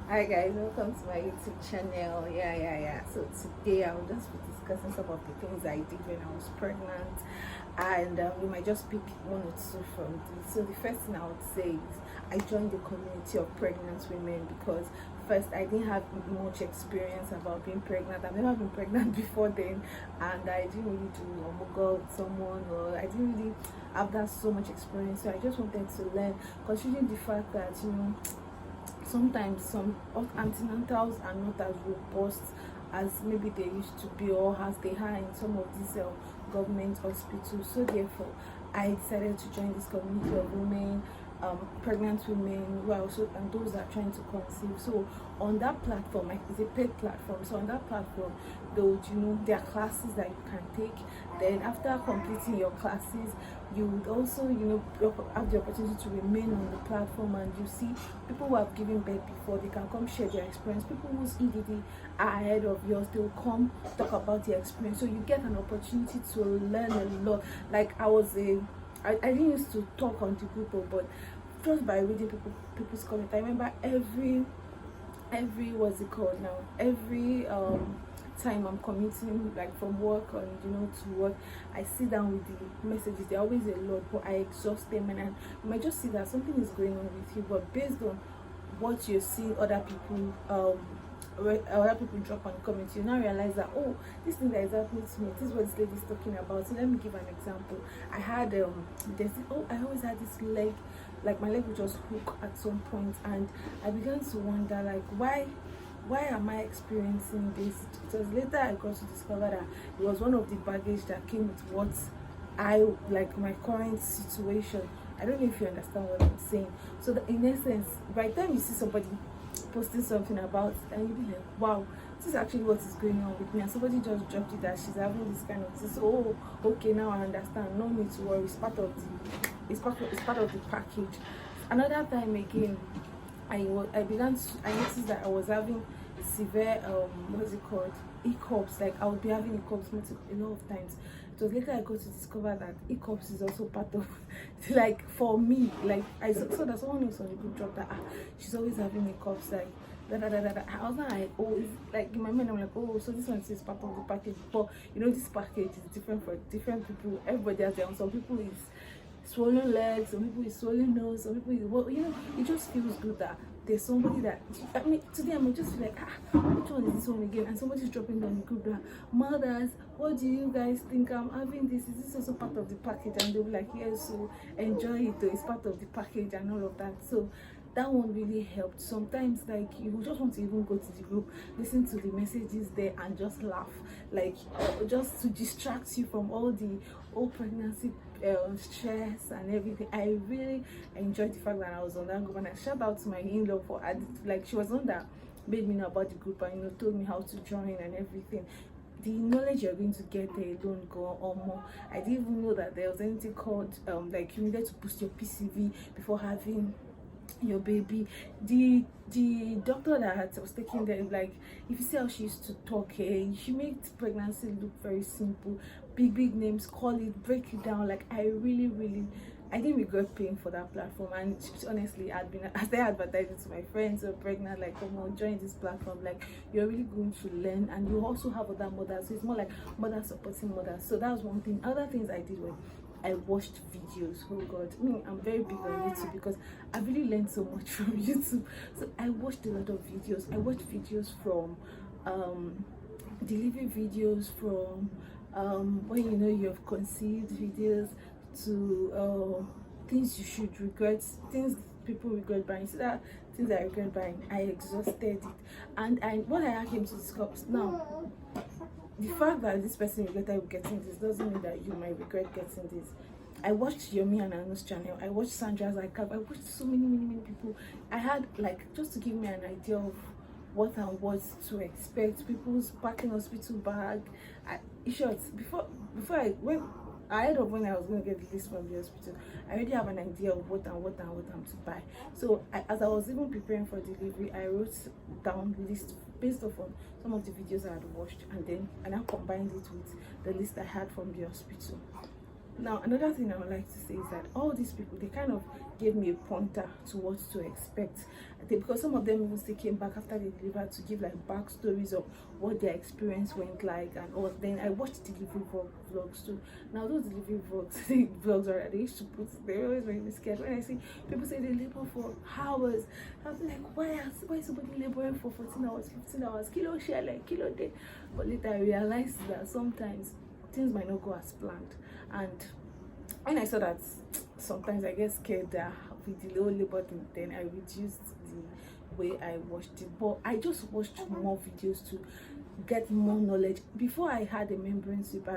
Hi guys, welcome to my YouTube channel. Yeah. So today I'll just be discussing some of the things I did when I was pregnant, and we might just pick one or two from this. So the first thing I would say is I joined the community of pregnant women because first I didn't have much experience about being pregnant. I've never been pregnant before then, and I didn't really do omugwo with someone, or I didn't really have that so much experience. So I just wanted to learn, considering the fact that sometimes some antenatals are not as robust as maybe they used to be or as they are in some of these government hospitals. So therefore I decided to join this community of women, pregnant women who are also, and those that are trying to conceive. So on that platform, like, it's a paid platform, so on that platform there are classes that you can take. Then after completing your classes, you would also have the opportunity to remain on the platform, and you see people who have given birth before. They can come share their experience. People whose EDD are ahead of yours, they will come talk about their experience. So you get an opportunity to learn a lot. Like I didn't used to talk on the group, but just by reading people's comments, I remember every what's it called now, every time I'm commuting, like from work and to work, I sit down with the messages. They're always a lot, but I exhaust them, and you might just see that something is going on with you, but based on what you're seeing other people drop on comments, you now realize that, oh, this thing that is happening to me, this is what this lady is talking about. So let me give an example. I had I always had this leg, like my leg would just hook at some point, and I began to wonder, like, why am I experiencing this? Because later I got to discover that it was one of the baggage that came with what I like, my current situation. I don't know if you understand what I'm saying. So in essence, by the time you see somebody posting something about it, and you be like, wow, this is actually what is going on with me, and somebody just dropped it that she's having this kind of thing. So, oh, okay, now I understand. No need to worry. It's part of the package. Another time again, I noticed that I was having severe what's it called, hiccups. Like I would be having hiccups a lot of times. It was later I got to discover that hiccups is also part of like, for me, like I saw that someone else on the group dropped that she's always having hiccups, like I was like, oh, it's like in my mind I'm like, oh, so this one is part of the package. But this package is different for different people. Everybody has their own. Some people is swollen legs, some people is swollen nose, some people is, well, it just feels good that there's somebody that, I mean, today I'm just like, which one is this one again? And somebody's dropping down the group that, mothers, what do you guys think I'm having this? Is this also part of the package? And they'll be like, yes, so enjoy it, it's part of the package and all of that. So that one really helped. Sometimes, like, you just want to even go to the group, listen to the messages there, and just laugh, like, just to distract you from all the whole pregnancy stress and everything. I really enjoyed the fact that I was on that group, and I shout out to my in-law for like, she was the one that made me know about the group and told me how to join and everything. The knowledge you're going to get there alone, go or more. I didn't even know that there was anything called like, you needed to boost your PCV before having your baby. The doctor that was taking them, like, if you see how she used to talk, she made pregnancy look very simple. Big names, call it, break it down. Like, I didn't regret paying for that platform. And honestly, as I advertised it to my friends who are pregnant, like, come on, join this platform. Like, you're really going to learn, and you also have other mothers. So it's more like mother supporting mothers. So that was one thing. Other things I did were I watched videos. Oh god, I'm very big on YouTube because I really learned so much from YouTube. So I watched a lot of videos. I watched videos from delivery videos, from when you've conceived videos, to things you should regret, things people regret buying. So that things I regret buying, I exhausted it. And what I came to discuss now, the fact that this person regretted getting this doesn't mean that you might regret getting this. I watched Yomi and Anu's channel. I watched Sandra's Icab. I watched so many people. I had, like, just to give me an idea of what and what to expect. People's packing hospital bag. In short, before when I was going to get the list from the hospital, I already have an idea of what I'm to buy. So as I was even preparing for delivery, I wrote down the list based off on some of the videos I had watched, and then I combined it with the list I had from the hospital. Now, another thing I would like to say is that all these people, they kind of gave me a pointer to what to expect. Because some of them even still came back after they delivered to give like backstories of what their experience went like and all. Then I watched delivery vlogs too. Now those delivery vlogs are, they used to put, they always make me scared when I see people say they labor for hours. I'm like, why is somebody laboring for 14 hours, 15 hours, kilo share, like kilo day? But later I realized that sometimes things might not go as planned. And when I saw that, sometimes I get scared that with the low labor thing, then I reduced the way I watched it. But I just watched more videos to get more knowledge. Before I had a membrane sweep,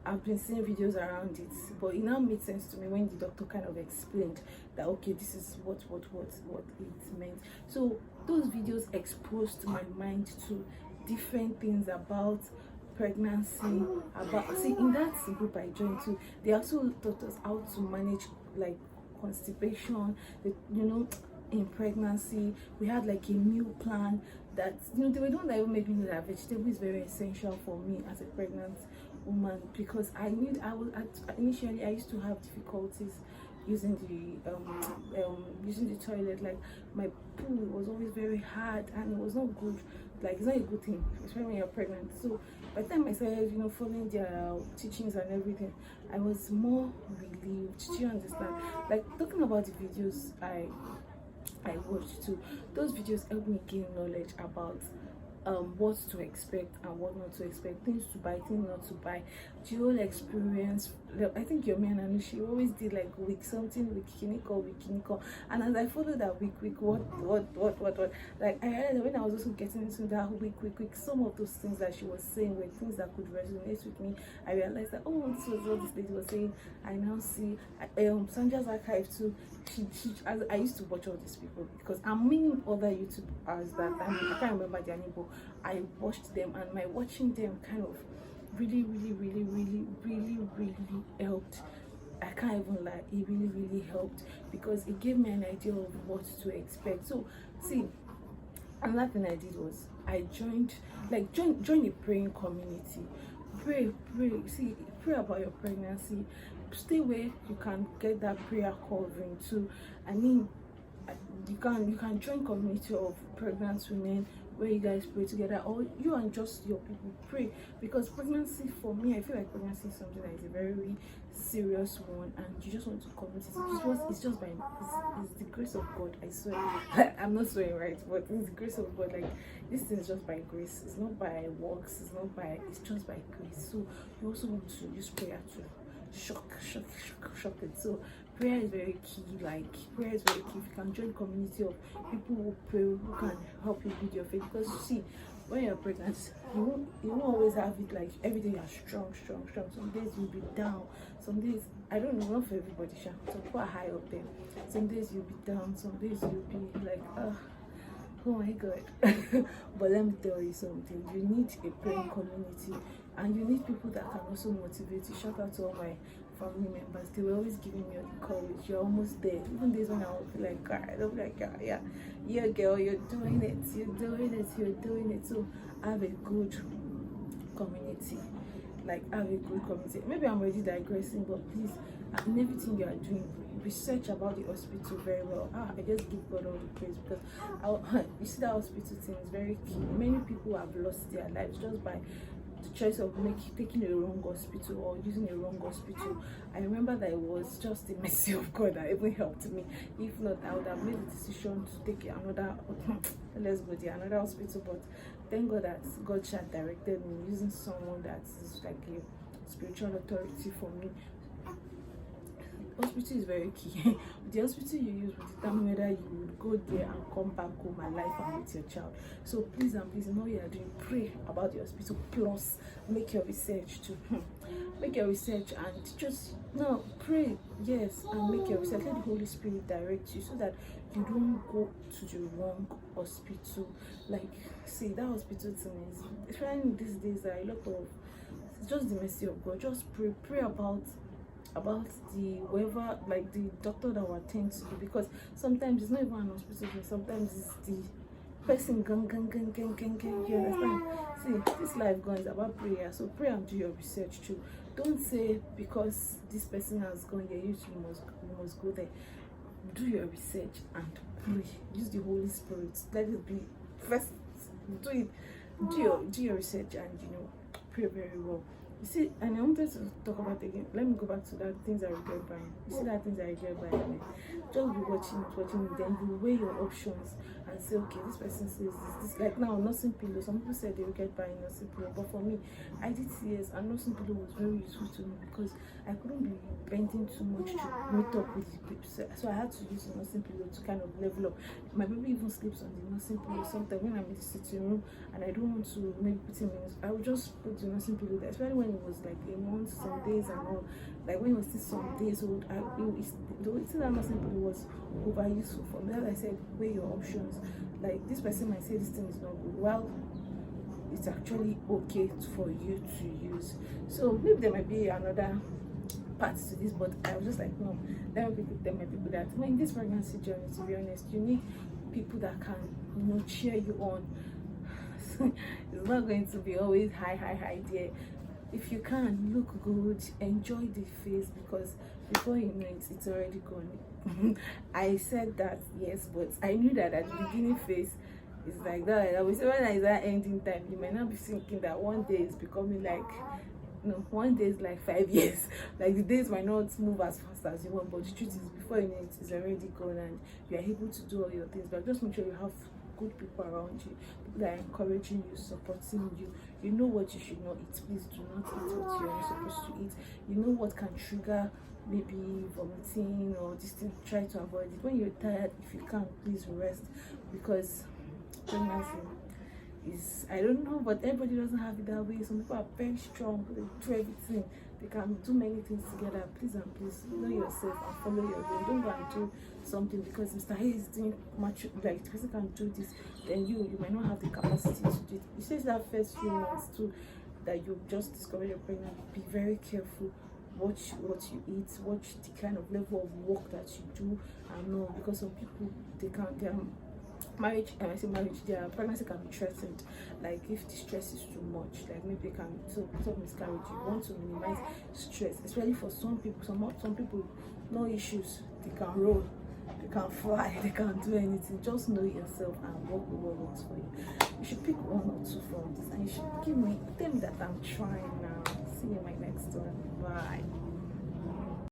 I've been seeing videos around it, but it now made sense to me when the doctor kind of explained that okay, this is what it meant. So those videos exposed my mind to different things about pregnancy, about, see, in that group I joined to, they also taught us how to manage like constipation, in pregnancy. We had like a meal plan that, they were the one that even made me know that vegetable is very essential for me as a pregnant woman, because initially I used to have difficulties using the toilet. Like my poo was always very hard and it was not good. Like it's not a good thing, especially when you're pregnant. So by the time I started following their teachings and everything, I was more relieved. Do you understand? Like talking about the videos I watched too, those videos helped me gain knowledge about what to expect and what not to expect, things to buy, things not to buy, the whole experience. I think your man and she always did like week something, week kiniko, and as I followed that week what, like I realized when I was also getting into that week, some of those things that she was saying were things that could resonate with me. I realized that, oh, this was what this lady was saying. I now see Sanja's archive too. I used to watch all these people because I'm meaning other YouTubers that I can't remember their name, but I watched them, and my watching them kind of really helped. I can't even lie, it really helped because it gave me an idea of what to expect. So see, another thing I did was I joined a praying community. Pray, see, pray about your pregnancy. Stay where you can get that prayer covering too. I mean, you can join community of pregnant women where you guys pray together, or you and just your people pray, because pregnancy, for me, I feel like pregnancy is something that is a very serious one, and you just want to commit it. It's just by it's the grace of God. I swear. I'm not swearing, right, but it's the grace of God. Like this thing is just by grace. It's not by works. It's just by grace. So you also want to use prayer to shock it. So prayer is very key. Like prayer is very key. If you can join community of people who pray, who can help you build your faith, because you see, when you're pregnant, you won't always have it like every day you're strong. Some days you'll be down, some days, I don't know, not for everybody, some people are high up there. Some days you'll be down, some days you'll be like, oh my God. But let me tell you something, you need a praying community, and you need people that can also motivate you. Shout out to all my family members. They were always giving me the courage. You're almost there. Even days when I would feel like, God, I'll be like, yeah, girl, you're doing it. So have a good community. Maybe I'm already digressing, but please, in everything you are doing, research about the hospital very well. I just give God all the praise, because you see, that hospital thing is very key. Many people have lost their lives just by the choice of taking a wrong hospital or using a wrong hospital. I remember that it was just the mercy of God that even helped me. If not, I would have made the decision to take another another hospital. But thank God that God had directed me using someone that is like a spiritual authority for me. Hospital is very key. The hospital you use will determine whether you would go there and come back home alive and with your child. So please and please, know you are doing, pray about the hospital, plus make your research too. Make your research and just pray, yes, and make your research. Let the Holy Spirit direct you so that you don't go to the wrong hospital. Like, see, that hospital thing is, especially these days, there are a lot of, it's just the mercy of God. Just pray about the whoever, like the doctor that will attend to you, because sometimes it's not even an hospital thing, sometimes it's the person gang, you understand? See, this life going is about prayer, so pray and do your research too. Don't say because this person has gone there, you must go there. Do your research and pray. Use the Holy Spirit. Let it be first. Do it. Do your research and pray very well. You see, and I wanted to talk about again. Let me go back to that things I regret buying. You see that things I regret buying. Just be watching it, then you weigh your options and say, okay, this person says this. Like now, nursing pillow. Some people said they regret buying nursing pillow, but for me, I did CS, and nursing pillow was very useful to me because I couldn't be bending too much to meet up with the people. So I had to use a nursing pillow to kind of level up. My baby even sleeps on the nursing pillow. Sometimes when I'm in the sitting room and I don't want to maybe put him in, I would just put the nursing pillow there, especially when it was like a month, some days and all. Like when it was still some days old, that nursing pillow was over useful for me. As I said, weigh your options. Like this person might say this thing is not good. Well, it's actually okay for you to use. So maybe there might be another part to this, but I was just like, no, let me tell my people that in this pregnancy journey, to be honest, you need people that can cheer you on. It's not going to be always high there. If you can look good, enjoy the face, because before you know it, it's already gone. I said that, yes, but I knew that at the beginning phase is like that. I was when I that ending time, you might not be thinking that one day is becoming like, no, one day is like 5 years. Like the days might not move as fast as you want, but the truth is, before you know it, it's already gone, and you are able to do all your things. But just make sure you have good people around you, people that are encouraging you, supporting you. You know what you should not eat. Please do not eat what you're not supposed to eat. You know what can trigger maybe vomiting or this thing. Try to avoid it. When you're tired, if you can, please rest, because pregnancy is, I don't know, but everybody doesn't have it that way. Some people are very strong, they do everything, they can do many things together. Please and please know yourself and follow your dream. Don't go and do something because Mr. Hayes is doing much, like the person can do this, then you might not have the capacity to do it. You say that first few months too that you just discover you're pregnant, be very careful. Watch what you eat, watch the kind of level of work that you do, and know, because some people their marriage, and I say marriage, their pregnancy can be threatened. Like if the stress is too much, like maybe they can miscarriage. You want to minimize stress, especially for some people. Some people, no issues, they can roll, they can fly, they can do anything. Just know yourself and work with what works for you. You should pick one or two from this, and you should tell me that I'm trying now. See you in my next one. Bye.